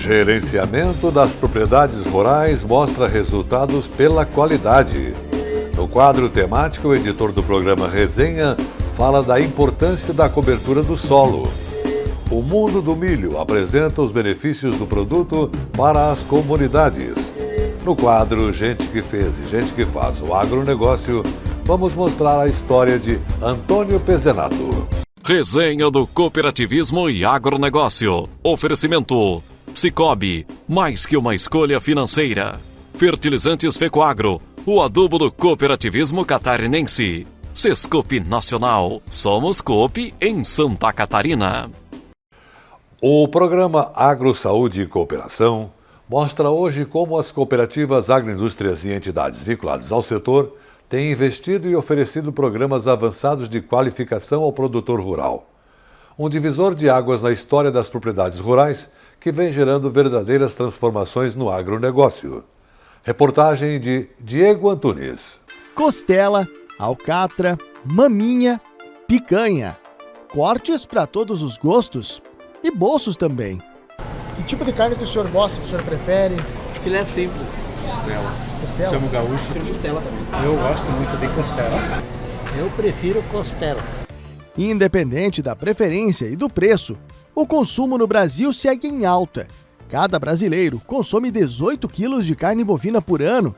Gerenciamento das propriedades rurais mostra resultados pela qualidade. No quadro temático, o editor do programa Resenha fala da importância da cobertura do solo. O Mundo do Milho apresenta os benefícios do produto para as comunidades. No quadro Gente que Fez e Gente que Faz o Agronegócio, vamos mostrar a história de Antônio Pezenato. Resenha do Cooperativismo e Agronegócio. Oferecimento Sicoob, mais que uma escolha financeira. Fertilizantes Fecoagro, o adubo do cooperativismo catarinense. Sescope Nacional, somos Coop em Santa Catarina. O programa Agro Saúde e Cooperação mostra hoje como as cooperativas agroindústrias e entidades vinculadas ao setor têm investido e oferecido programas avançados de qualificação ao produtor rural. Um divisor de águas na história das propriedades rurais que vem gerando verdadeiras transformações no agronegócio. Reportagem de Diego Antunes. Costela, alcatra, maminha, picanha. Cortes para todos os gostos e bolsos também. Que tipo de carne que o senhor gosta, que o senhor prefere? Filé simples. Costela. Costela? Somos gaúchos. Costela também. Eu gosto muito de costela. Eu prefiro costela. Independente da preferência e do preço, o consumo no Brasil segue em alta. Cada brasileiro consome 18 quilos de carne bovina por ano.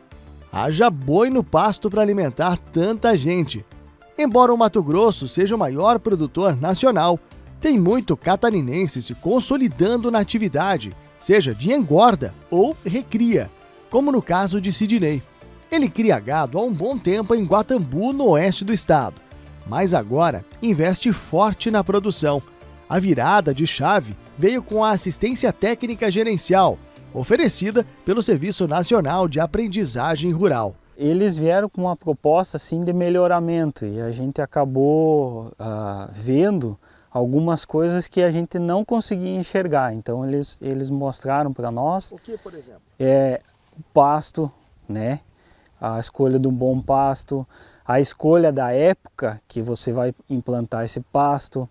Haja boi no pasto para alimentar tanta gente. Embora o Mato Grosso seja o maior produtor nacional, tem muito catarinense se consolidando na atividade, seja de engorda ou recria, como no caso de Sidney. Ele cria gado há um bom tempo em Guatambu, no oeste do estado, mas agora investe forte na produção. A virada de chave veio com a assistência técnica gerencial, oferecida pelo Serviço Nacional de Aprendizagem Rural. Eles vieram com uma proposta assim, de melhoramento e a gente acabou vendo algumas coisas que a gente não conseguia enxergar. Então eles mostraram para nós. O que, por exemplo? O pasto, né? A escolha de um bom pasto, a escolha da época que você vai implantar esse pasto,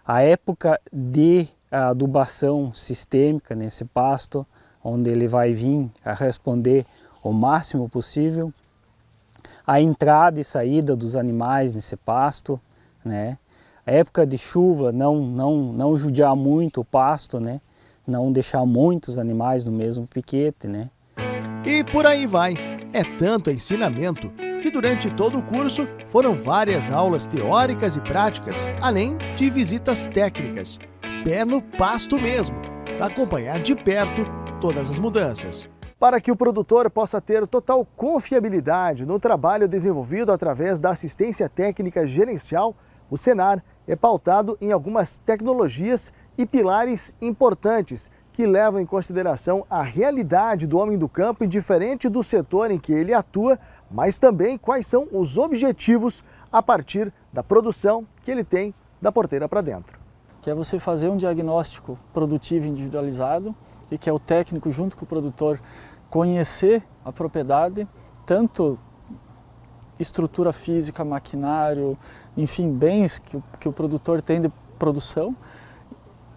a época de adubação sistêmica nesse pasto, onde ele vai vir a responder o máximo possível, a entrada e saída dos animais nesse pasto, né? A época de chuva, não judiar muito o pasto, né? Não deixar muitos animais no mesmo piquete, né? E por aí vai. É tanto ensinamento que durante todo o curso foram várias aulas teóricas e práticas, além de visitas técnicas, pé no pasto mesmo, para acompanhar de perto todas as mudanças. Para que o produtor possa ter total confiabilidade no trabalho desenvolvido através da assistência técnica gerencial, o Senar é pautado em algumas tecnologias e pilares importantes que levam em consideração a realidade do homem do campo, indiferente do setor em que ele atua, mas também quais são os objetivos a partir da produção que ele tem da porteira para dentro. Que é você fazer um diagnóstico produtivo individualizado e que é o técnico junto com o produtor conhecer a propriedade, tanto estrutura física, maquinário, enfim, bens que o produtor tem de produção,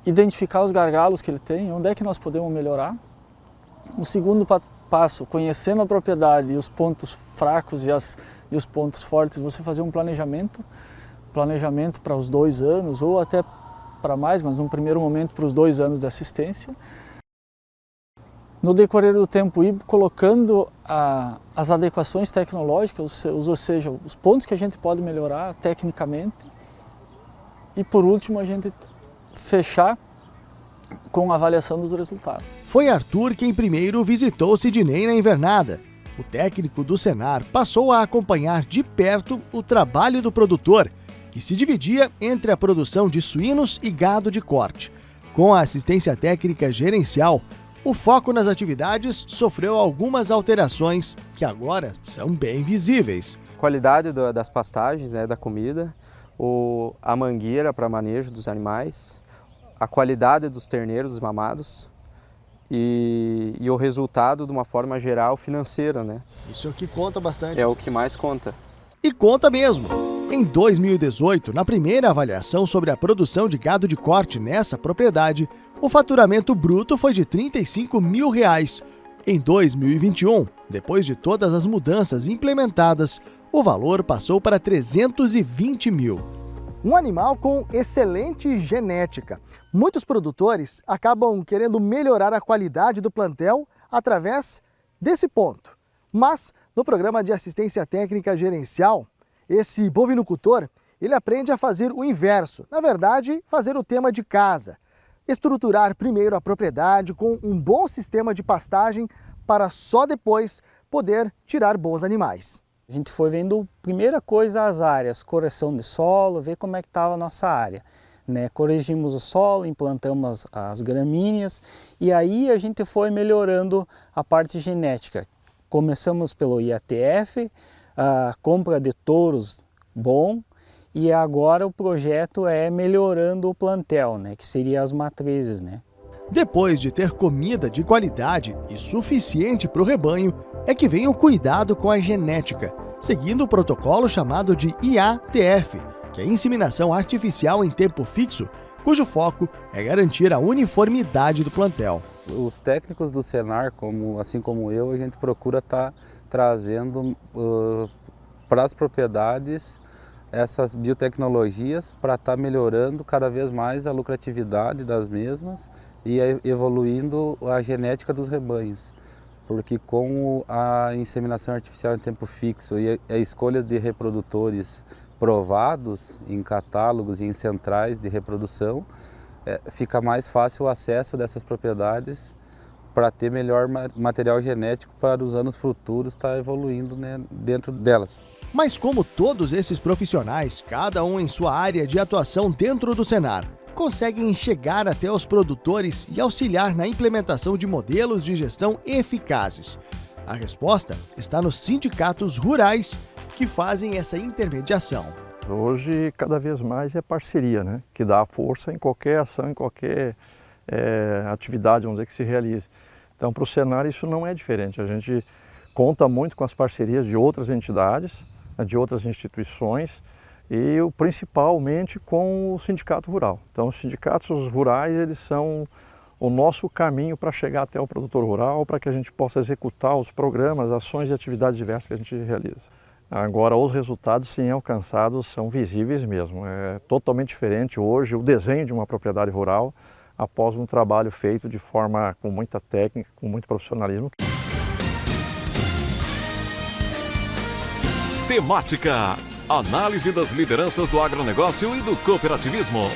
identificar os gargalos que ele tem, onde é que nós podemos melhorar. O segundo passo, conhecendo a propriedade e os pontos fracos e os pontos fortes, você fazer um planejamento para os 2 anos ou até para mais, mas num primeiro momento para os 2 anos de assistência. No decorrer do tempo ir colocando as adequações tecnológicas, ou seja, os pontos que a gente pode melhorar tecnicamente. E por último a gente fechar com a avaliação dos resultados. Foi Arthur quem primeiro visitou Sidney na invernada. O técnico do Senar passou a acompanhar de perto o trabalho do produtor, que se dividia entre a produção de suínos e gado de corte. Com a assistência técnica gerencial, o foco nas atividades sofreu algumas alterações que agora são bem visíveis. Qualidade das pastagens, né, da comida, a mangueira para manejo dos animais, a qualidade dos terneiros mamados e o resultado de uma forma geral financeira, né? Isso é o que conta bastante. É o que mais conta. E conta mesmo. Em 2018, na primeira avaliação sobre a produção de gado de corte nessa propriedade, o faturamento bruto foi de R$ 35 mil. Em 2021, depois de todas as mudanças implementadas, o valor passou para 320 mil. Um animal com excelente genética. Muitos produtores acabam querendo melhorar a qualidade do plantel através desse ponto. Mas, no programa de assistência técnica gerencial, esse bovinocultor, ele aprende a fazer o inverso. Na verdade, fazer o tema de casa. Estruturar primeiro a propriedade com um bom sistema de pastagem para só depois poder tirar bons animais. A gente foi vendo, primeira coisa, as áreas, correção de solo, ver como é que estava a nossa área. Corrigimos o solo, implantamos as gramíneas e aí a gente foi melhorando a parte genética. Começamos pelo IATF, a compra de touros bom e agora o projeto é melhorando o plantel, que seria as matrizes. Depois de ter comida de qualidade e suficiente para o rebanho, é que vem o cuidado com a genética, seguindo o protocolo chamado de IATF, que é inseminação artificial em tempo fixo, cujo foco é garantir a uniformidade do plantel. Os técnicos do Senar, assim como eu, a gente procura estar trazendo para as propriedades essas biotecnologias para estar melhorando cada vez mais a lucratividade das mesmas e evoluindo a genética dos rebanhos. Porque com a inseminação artificial em tempo fixo e a escolha de reprodutores provados em catálogos e em centrais de reprodução, fica mais fácil o acesso dessas propriedades para ter melhor material genético para os anos futuros estar evoluindo dentro delas. Mas como todos esses profissionais, cada um em sua área de atuação dentro do Senar, conseguem chegar até os produtores e auxiliar na implementação de modelos de gestão eficazes? A resposta está nos sindicatos rurais que fazem essa intermediação. Hoje, cada vez mais é parceria, que dá força em qualquer ação, em qualquer atividade, vamos dizer, que se realize. Então, para o Senar isso não é diferente. A gente conta muito com as parcerias de outras entidades, de outras instituições e principalmente com o sindicato rural. Então, os sindicatos rurais, eles são o nosso caminho para chegar até o produtor rural, para que a gente possa executar os programas, ações e atividades diversas que a gente realiza. Agora, os resultados, sim, alcançados são visíveis mesmo. É totalmente diferente hoje o desenho de uma propriedade rural após um trabalho feito de forma com muita técnica, com muito profissionalismo. Temática: análise das lideranças do agronegócio e do cooperativismo.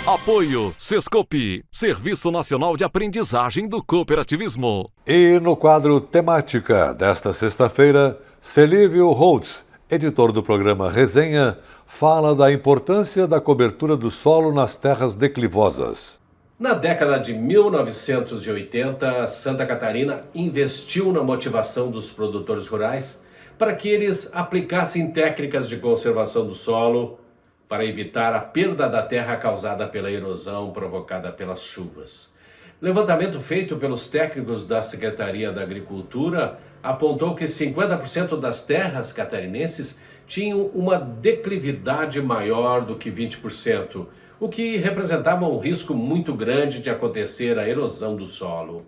Apoio Sescope, Serviço Nacional de Aprendizagem do Cooperativismo. E no quadro Temática desta sexta-feira, Celívio Holtz, editor do programa Resenha, fala da importância da cobertura do solo nas terras declivosas. Na década de 1980, Santa Catarina investiu na motivação dos produtores rurais para que eles aplicassem técnicas de conservação do solo para evitar a perda da terra causada pela erosão provocada pelas chuvas. Levantamento feito pelos técnicos da Secretaria da Agricultura apontou que 50% das terras catarinenses tinham uma declividade maior do que 20%, o que representava um risco muito grande de acontecer a erosão do solo.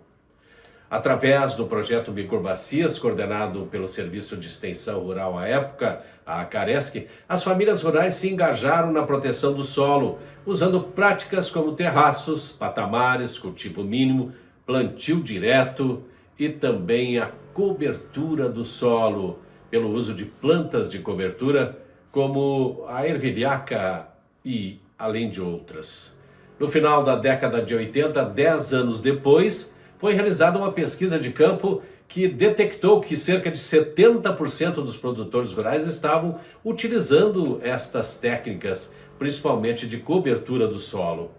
Através do projeto Bicurbacias, coordenado pelo Serviço de Extensão Rural à época, a Caresc, as famílias rurais se engajaram na proteção do solo, usando práticas como terraços, patamares, cultivo mínimo, plantio direto e também a cobertura do solo, pelo uso de plantas de cobertura como a ervilhaca e além de outras. No final da década de 80, 10 anos depois, foi realizada uma pesquisa de campo que detectou que cerca de 70% dos produtores rurais estavam utilizando estas técnicas, principalmente de cobertura do solo.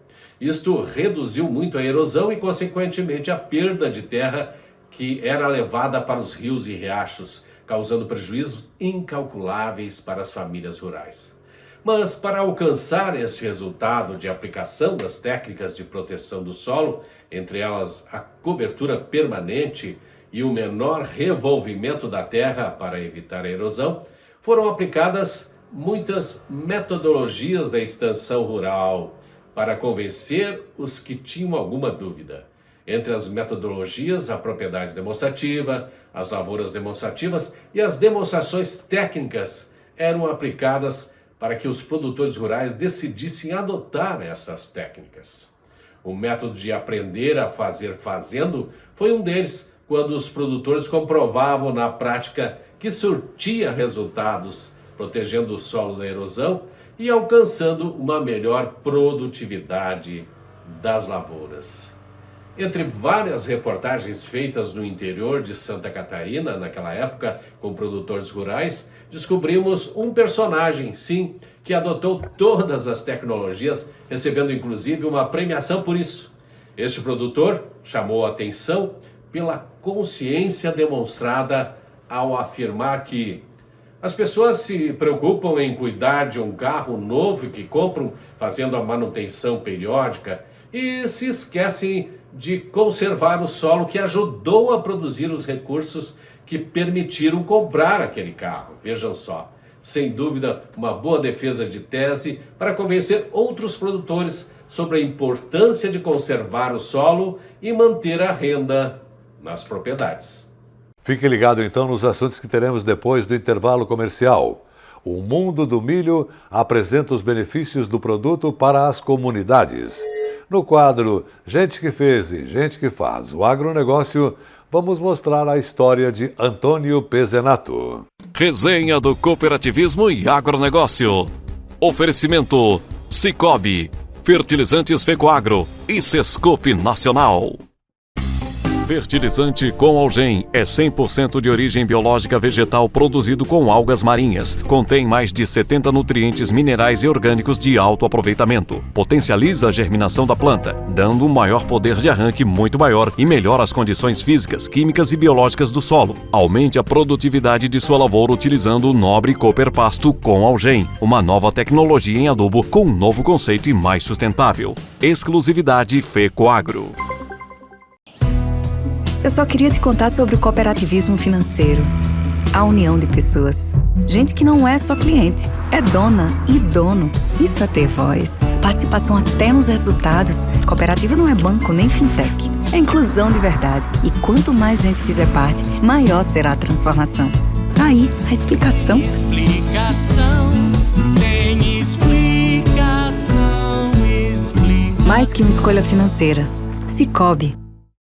Isto reduziu muito a erosão e, consequentemente, a perda de terra que era levada para os rios e riachos, causando prejuízos incalculáveis para as famílias rurais. Mas para alcançar esse resultado de aplicação das técnicas de proteção do solo, entre elas a cobertura permanente e o menor revolvimento da terra para evitar a erosão, foram aplicadas muitas metodologias da extensão rural, para convencer os que tinham alguma dúvida. Entre as metodologias, a propriedade demonstrativa, as lavouras demonstrativas e as demonstrações técnicas eram aplicadas para que os produtores rurais decidissem adotar essas técnicas. O método de aprender a fazer fazendo foi um deles, quando os produtores comprovavam na prática que surtia resultados, protegendo o solo da erosão e alcançando uma melhor produtividade das lavouras. Entre várias reportagens feitas no interior de Santa Catarina, naquela época, com produtores rurais, descobrimos um personagem, sim, que adotou todas as tecnologias, recebendo inclusive uma premiação por isso. Este produtor chamou a atenção pela consciência demonstrada ao afirmar que as pessoas se preocupam em cuidar de um carro novo que compram, fazendo a manutenção periódica, e se esquecem de conservar o solo que ajudou a produzir os recursos que permitiram comprar aquele carro. Vejam só, sem dúvida, uma boa defesa de tese para convencer outros produtores sobre a importância de conservar o solo e manter a renda nas propriedades. Fique ligado então nos assuntos que teremos depois do intervalo comercial. O Mundo do Milho apresenta os benefícios do produto para as comunidades. No quadro Gente que Fez e Gente que Faz o Agronegócio, vamos mostrar a história de Antônio Pezenato. Resenha do Cooperativismo e Agronegócio. Oferecimento Cicobi, Fertilizantes Fecoagro e Sescope Nacional. Fertilizante com Algem é 100% de origem biológica vegetal produzido com algas marinhas. Contém mais de 70 nutrientes minerais e orgânicos de alto aproveitamento. Potencializa a germinação da planta, dando um maior poder de arranque muito maior e melhora as condições físicas, químicas e biológicas do solo. Aumente a produtividade de sua lavoura utilizando o nobre Cooper Pasto com Algem, uma nova tecnologia em adubo com um novo conceito e mais sustentável. Exclusividade Fecoagro. Eu só queria te contar sobre o cooperativismo financeiro. A união de pessoas. Gente que não é só cliente, é dona e dono. Isso é ter voz. Participação até nos resultados. Cooperativa não é banco nem fintech. É inclusão de verdade. E quanto mais gente fizer parte, maior será a transformação. Aí, a explicação. Tem explicação. Mais que uma escolha financeira. Cicobi.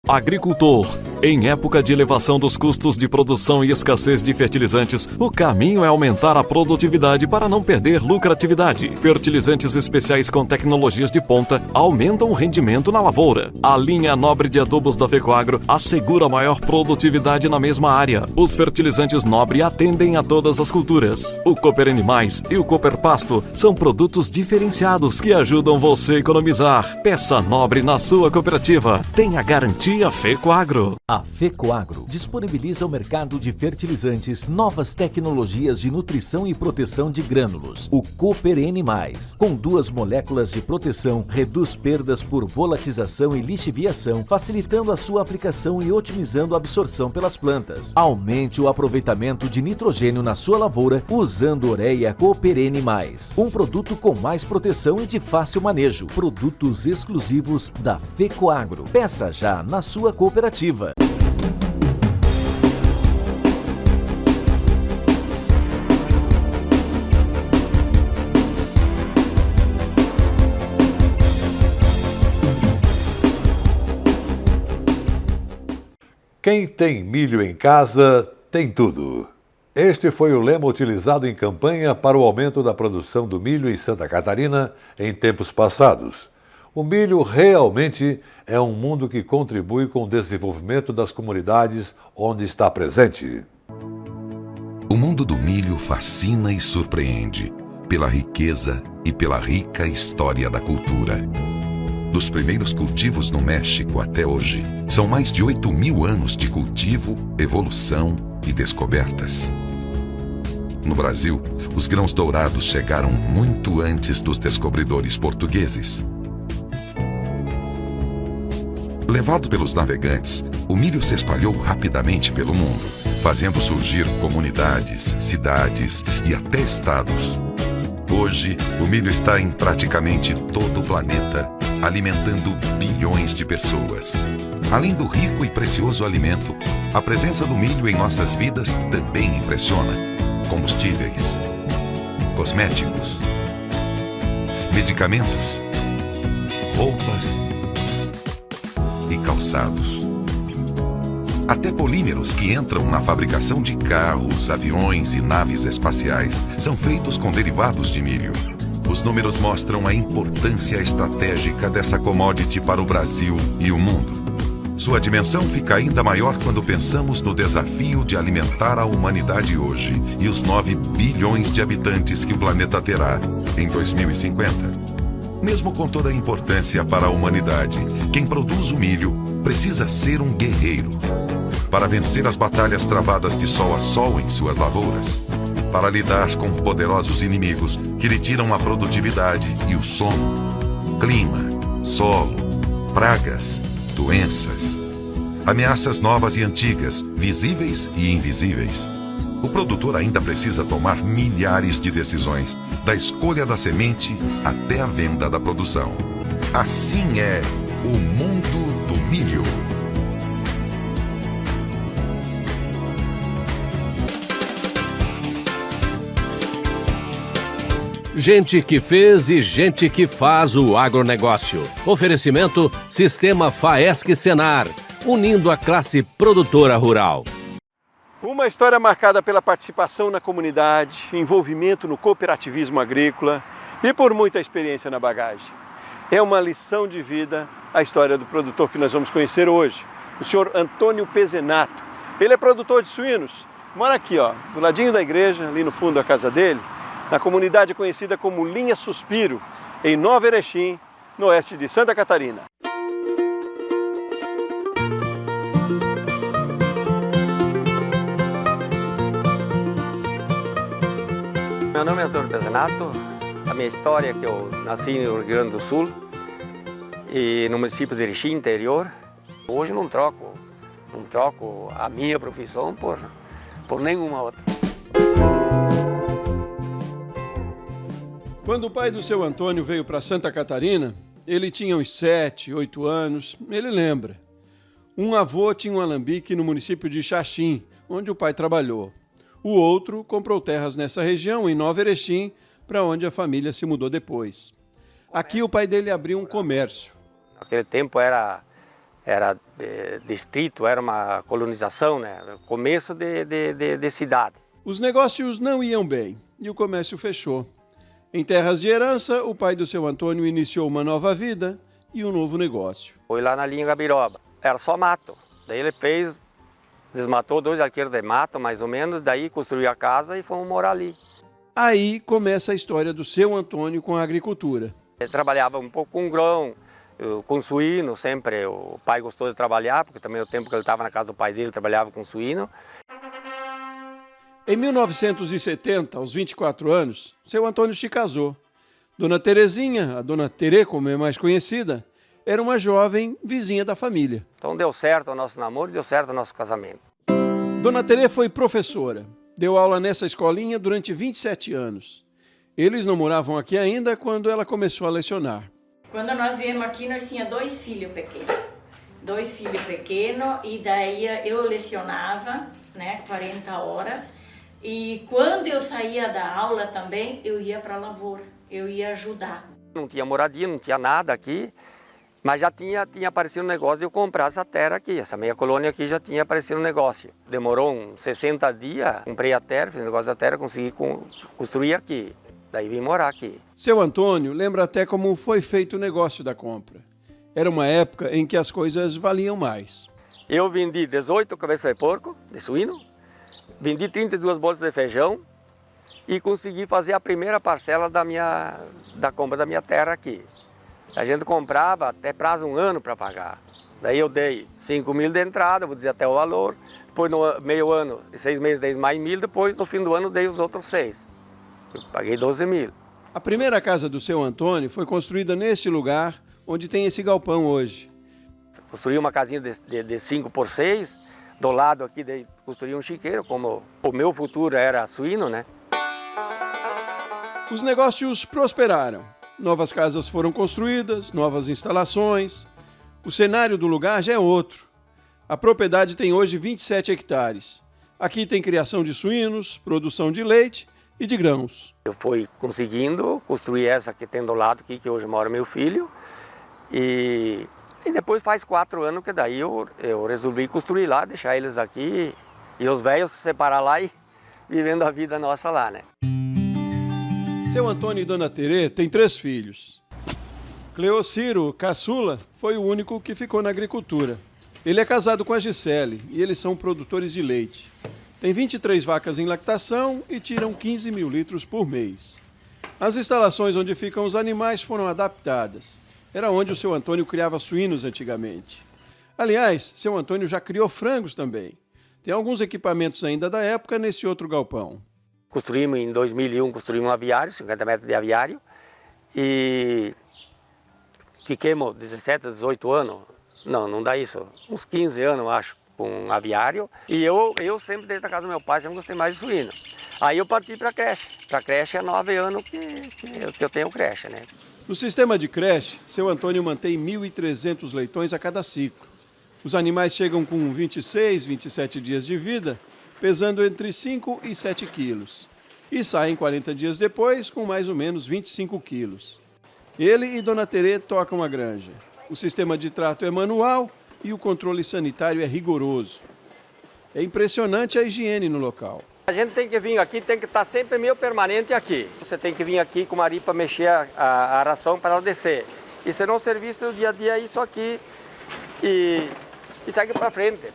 Agricultor. Em época de elevação dos custos de produção e escassez de fertilizantes, o caminho é aumentar a produtividade para não perder lucratividade. Fertilizantes especiais com tecnologias de ponta aumentam o rendimento na lavoura. A linha nobre de adubos da Fecoagro assegura maior produtividade na mesma área. Os fertilizantes nobre atendem a todas as culturas. O Cooper Animais e o Cooper Pasto são produtos diferenciados que ajudam você a economizar. Peça nobre na sua cooperativa. Tenha garantia Fecoagro. A Fecoagro disponibiliza ao mercado de fertilizantes novas tecnologias de nutrição e proteção de grânulos. O Cooper N+, com 2 moléculas de proteção, reduz perdas por volatização e lixiviação, facilitando a sua aplicação e otimizando a absorção pelas plantas. Aumente o aproveitamento de nitrogênio na sua lavoura usando Ureia Cooper N+, um produto com mais proteção e de fácil manejo. Produtos exclusivos da Fecoagro. Peça já na sua cooperativa. Quem tem milho em casa, tem tudo. Este foi o lema utilizado em campanha para o aumento da produção do milho em Santa Catarina em tempos passados. O milho realmente é um mundo que contribui com o desenvolvimento das comunidades onde está presente. O mundo do milho fascina e surpreende pela riqueza e pela rica história da cultura. Dos primeiros cultivos no México até hoje, são mais de 8.000 anos de cultivo, evolução e descobertas. No Brasil, os grãos dourados chegaram muito antes dos descobridores portugueses. Levado pelos navegantes, o milho se espalhou rapidamente pelo mundo, fazendo surgir comunidades, cidades e até estados. Hoje, o milho está em praticamente todo o planeta, alimentando bilhões de pessoas. Além do rico e precioso alimento, a presença do milho em nossas vidas também impressiona. Combustíveis, cosméticos, medicamentos, roupas e calçados. Até polímeros que entram na fabricação de carros, aviões e naves espaciais são feitos com derivados de milho. Os números mostram a importância estratégica dessa commodity para o Brasil e o mundo. Sua dimensão fica ainda maior quando pensamos no desafio de alimentar a humanidade hoje e os 9 bilhões de habitantes que o planeta terá em 2050. Mesmo com toda a importância para a humanidade, quem produz o milho precisa ser um guerreiro. Para vencer as batalhas travadas de sol a sol em suas lavouras, para lidar com poderosos inimigos que lhe tiram a produtividade e o sono, clima, solo, pragas, doenças, ameaças novas e antigas, visíveis e invisíveis. O produtor ainda precisa tomar milhares de decisões, da escolha da semente até a venda da produção. Assim é o mundo do milho. Gente que fez e gente que faz o agronegócio. Oferecimento Sistema Faesc Senar, unindo a classe produtora rural. Uma história marcada pela participação na comunidade, envolvimento no cooperativismo agrícola e por muita experiência na bagagem. É uma lição de vida a história do produtor que nós vamos conhecer hoje, o senhor Antônio Pezenato. Ele é produtor de suínos, mora aqui, do ladinho da igreja, ali no fundo da casa dele, na comunidade conhecida como Linha Suspiro, em Nova Erechim, no oeste de Santa Catarina. Meu nome é Antônio Pezenato. A minha história é que eu nasci no Rio Grande do Sul e no município de Erechim, interior. Hoje não troco a minha profissão por nenhuma outra. Quando o pai do seu Antônio veio para Santa Catarina, ele tinha uns 7, 8 anos, ele lembra. Um avô tinha um alambique no município de Xaxim, onde o pai trabalhou. O outro comprou terras nessa região, em Nova Erechim, para onde a família se mudou depois. Aqui o pai dele abriu um comércio. Naquele tempo era distrito, era uma colonização, né? Começo de cidade. Os negócios não iam bem e o comércio fechou. Em terras de herança, o pai do seu Antônio iniciou uma nova vida e um novo negócio. Foi lá na linha Gabiroba, era só mato. Daí ele desmatou 2 arqueiros de mato, mais ou menos, daí construiu a casa e fomos morar ali. Aí começa a história do seu Antônio com a agricultura. Ele trabalhava um pouco com grão, com suíno, sempre o pai gostou de trabalhar, porque também o tempo que ele estava na casa do pai dele, trabalhava com suíno. Em 1970, aos 24 anos, seu Antônio se casou. Dona Terezinha, a Dona Terê, como é mais conhecida, era uma jovem vizinha da família. Então deu certo o nosso namoro e deu certo o nosso casamento. Dona Terê foi professora. Deu aula nessa escolinha durante 27 anos. Eles não moravam aqui ainda quando ela começou a lecionar. Quando nós viemos aqui, nós tínhamos 2 filhos pequenos. 2 filhos pequenos, e daí eu lecionava, 40 horas. E quando eu saía da aula também, eu ia para a lavoura, eu ia ajudar. Não tinha moradia, não tinha nada aqui, mas já tinha aparecido um negócio de eu comprar essa terra aqui. Essa meia colônia aqui já tinha aparecido um negócio. Demorou uns 60 dias, comprei a terra, fiz o negócio da terra, consegui construir aqui. Daí vim morar aqui. Seu Antônio lembra até como foi feito o negócio da compra. Era uma época em que as coisas valiam mais. Eu vendi 18 cabeças de porco, de suíno, vendi 32 bolsas de feijão e consegui fazer a primeira parcela da compra da minha terra aqui. A gente comprava até prazo 1 ano para pagar. Daí eu dei 5 mil de entrada, vou dizer até o valor. Depois no meio ano, 6 meses, dei mais 1.000, depois no fim do ano dei os outros 6. Eu paguei 12 mil. A primeira casa do seu Antônio foi construída nesse lugar onde tem esse galpão hoje. Construí uma casinha de 5 por 6, do lado aqui construí um chiqueiro, como o meu futuro era suíno, né? Os negócios prosperaram. Novas casas foram construídas, novas instalações. O cenário do lugar já é outro. A propriedade tem hoje 27 hectares. Aqui tem criação de suínos, produção de leite e de grãos. Eu fui conseguindo construir essa que tem do lado aqui, que hoje mora meu filho. E depois faz 4 anos que daí eu resolvi construir lá, deixar eles aqui e os velhos se separar lá e vivendo a vida nossa lá, né? Seu Antônio e Dona Terê têm 3 filhos. Cleociro, caçula, foi o único que ficou na agricultura. Ele é casado com a Gisele e eles são produtores de leite. Tem 23 vacas em lactação e tiram 15 mil litros por mês. As instalações onde ficam os animais foram adaptadas. Era onde o seu Antônio criava suínos antigamente. Aliás, seu Antônio já criou frangos também. Tem alguns equipamentos ainda da época nesse outro galpão. Construímos em 2001, construímos um aviário, 50 metros de aviário. E fiquemos 17, 18 anos, não dá isso, uns 15 anos, acho, com um aviário. E eu sempre, desde a casa do meu pai, sempre gostei mais de suíno. Aí eu parti para a creche. Para a creche é 9 anos que eu tenho creche, né? No sistema de creche, seu Antônio mantém 1.300 leitões a cada ciclo. Os animais chegam com 26, 27 dias de vida, pesando entre 5 e 7 quilos. E saem 40 dias depois com mais ou menos 25 quilos. Ele e Dona Terê tocam a granja. O sistema de trato é manual e o controle sanitário é rigoroso. É impressionante a higiene no local. A gente tem que vir aqui, tem que estar sempre meio permanente aqui. Você tem que vir aqui com o marido para mexer a ração para ela descer. E se não o serviço do dia a dia é isso aqui e segue para frente.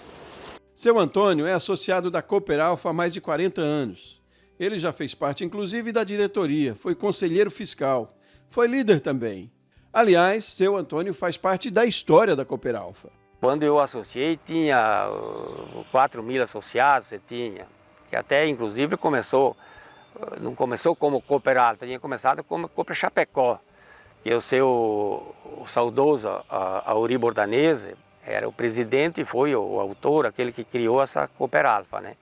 Seu Antônio é associado da Cooperalfa há mais de 40 anos. Ele já fez parte, inclusive, da diretoria, foi conselheiro fiscal, foi líder também. Aliás, seu Antônio faz parte da história da Cooperalfa. Quando eu associei, tinha 4.000 associados, que até, inclusive, não começou como Cooperalfa, tinha começado como Cooper Chapecó. E o saudoso Auri Bordanese era o presidente e foi o autor, aquele que criou essa Cooperalfa, né?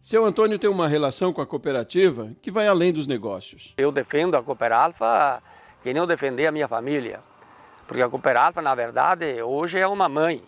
Seu Antônio tem uma relação com a cooperativa que vai além dos negócios. Eu defendo a Cooperalfa que nem eu defender a minha família. Porque a Cooperalfa, na verdade, hoje é uma mãe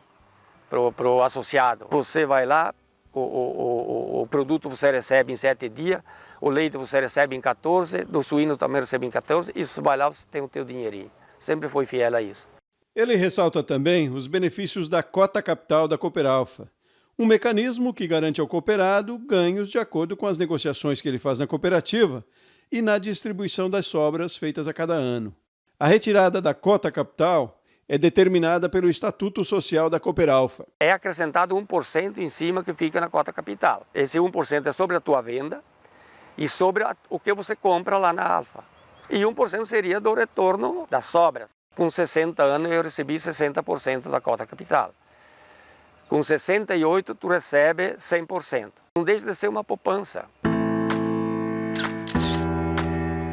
para o associado. Você vai lá, o produto você recebe em 7 dias, o leite você recebe em 14, do suíno também recebe em 14, e você vai lá, você tem o teu dinheirinho. Sempre foi fiel a isso. Ele ressalta também os benefícios da cota capital da Cooperalfa, um mecanismo que garante ao cooperado ganhos de acordo com as negociações que ele faz na cooperativa e na distribuição das sobras feitas a cada ano. A retirada da cota capital é determinada pelo Estatuto Social da Cooperalfa. É acrescentado 1% em cima que fica na cota capital. Esse 1% é sobre a tua venda e sobre o que você compra lá na Alfa. E 1% seria do retorno das sobras. Com 60 anos eu recebi 60% da cota capital. Com 68 tu recebe 100%. Não deixa de ser uma poupança.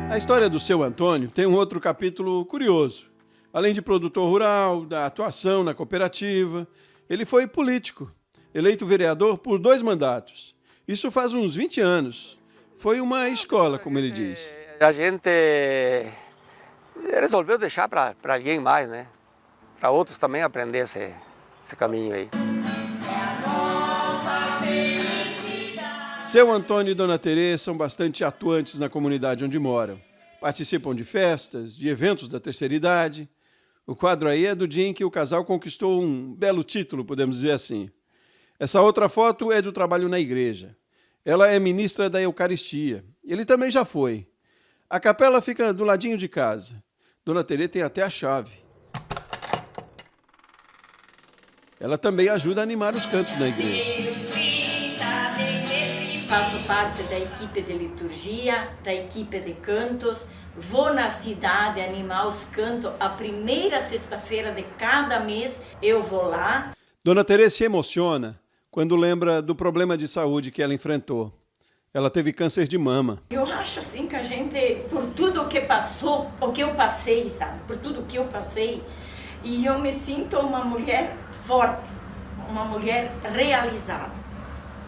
A história do seu Antônio tem um outro capítulo curioso. Além de produtor rural, da atuação na cooperativa, ele foi político, eleito vereador por 2 mandatos. Isso faz uns 20 anos. Foi uma escola, como ele diz. A gente resolveu deixar para alguém mais, né? Para outros também aprender esse caminho aí. Seu Antônio e Dona Terê são bastante atuantes na comunidade onde moram. Participam de festas, de eventos da terceira idade. O quadro aí é do dia em que o casal conquistou um belo título, podemos dizer assim. Essa outra foto é do trabalho na igreja. Ela é ministra da Eucaristia. Ele também já foi. A capela fica do ladinho de casa. Dona Terê tem até a chave. Ela também ajuda a animar os cantos na igreja. Faço parte da equipe de liturgia, da equipe de cantos. Vou na cidade animar os cantos. A primeira sexta-feira de cada mês eu vou lá. Dona Terê se emociona quando lembra do problema de saúde que ela enfrentou. Ela teve câncer de mama. Eu acho assim que a gente, por tudo o que passou, o que eu passei, sabe? Por tudo que eu passei, e eu me sinto uma mulher forte, uma mulher realizada.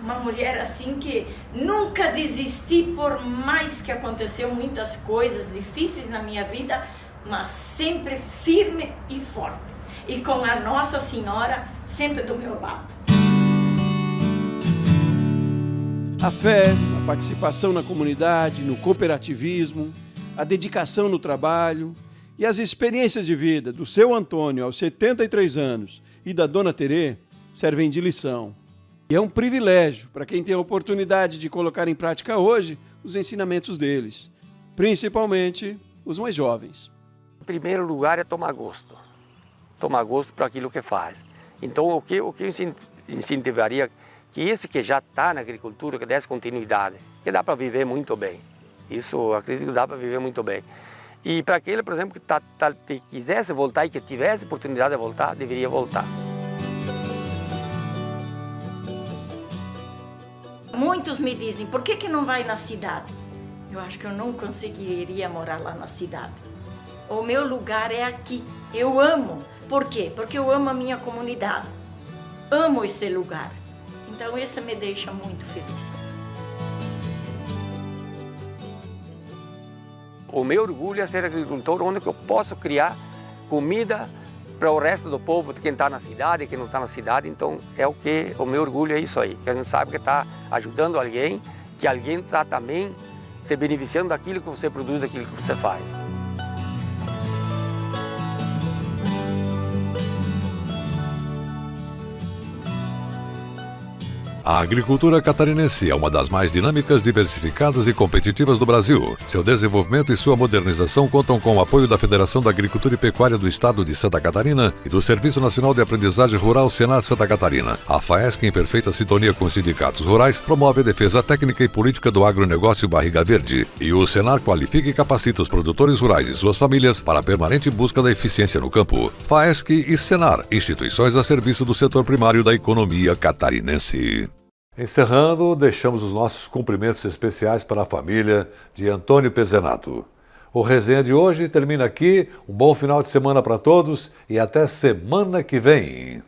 uma mulher assim que nunca desisti, por mais que aconteceu muitas coisas difíceis na minha vida, mas sempre firme e forte. E com a Nossa Senhora sempre do meu lado. A fé, a participação na comunidade, no cooperativismo, a dedicação no trabalho e as experiências de vida do seu Antônio aos 73 anos e da dona Terê servem de lição. E é um privilégio para quem tem a oportunidade de colocar em prática hoje os ensinamentos deles, principalmente os mais jovens. Em primeiro lugar é tomar gosto para aquilo que faz. Então o que eu incentivaria que esse que já está na agricultura, que desse continuidade, que dá para viver muito bem. Isso eu acredito que dá para viver muito bem. E para aquele, por exemplo, que quisesse voltar e que tivesse oportunidade de voltar, deveria voltar. Muitos me dizem, por que não vai na cidade? Eu acho que eu não conseguiria morar lá na cidade. O meu lugar é aqui. Eu amo. Por quê? Porque eu amo a minha comunidade. Amo esse lugar. Então isso me deixa muito feliz. O meu orgulho é ser agricultor, onde eu posso criar comida para o resto do povo, de quem está na cidade, quem não está na cidade. Então o meu orgulho é isso aí, que a gente sabe que está ajudando alguém, que alguém está também se beneficiando daquilo que você produz, daquilo que você faz. A agricultura catarinense é uma das mais dinâmicas, diversificadas e competitivas do Brasil. Seu desenvolvimento e sua modernização contam com o apoio da Federação da Agricultura e Pecuária do Estado de Santa Catarina e do Serviço Nacional de Aprendizagem Rural Senar Santa Catarina. A FAESC, em perfeita sintonia com os sindicatos rurais, promove a defesa técnica e política do agronegócio Barriga Verde. E o Senar qualifica e capacita os produtores rurais e suas famílias para a permanente busca da eficiência no campo. FAESC e Senar, instituições a serviço do setor primário da economia catarinense. Encerrando, deixamos os nossos cumprimentos especiais para a família de Antônio Pezenato. O Resenha de hoje termina aqui. Um bom final de semana para todos e até semana que vem.